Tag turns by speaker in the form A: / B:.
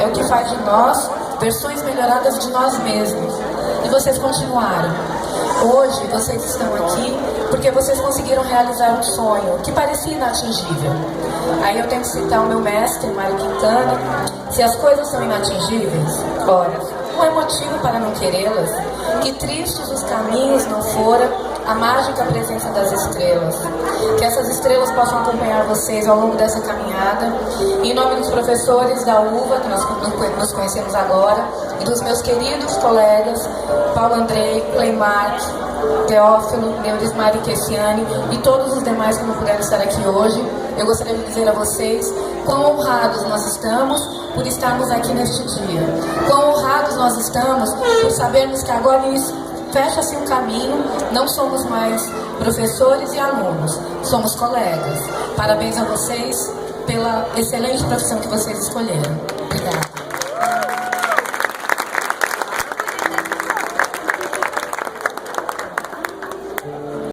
A: o que faz de nós versões melhoradas de nós mesmos. E vocês continuaram. Hoje vocês estão aqui porque vocês conseguiram realizar um sonho que parecia inatingível. Aí eu tenho que citar o meu mestre, Mário Quintana: se as coisas são inatingíveis, ora, não é motivo para não querê-las. Que tristes os caminhos não fora a mágica presença das estrelas. Que essas estrelas possam acompanhar vocês ao longo dessa caminhada. Em nome dos professores da UVA, que nós nos conhecemos agora, e dos meus queridos colegas Paulo Andrei, Cleimark, Teófilo, Neurismar e Kessiane, e todos os demais que não puderam estar aqui hoje, eu gostaria de dizer a vocês quão honrados nós estamos por estarmos aqui neste dia. Quão honrados nós estamos por sabermos que agora fecha-se um caminho, não somos mais professores e alunos, somos colegas. Parabéns a vocês pela excelente profissão que vocês escolheram. Obrigada.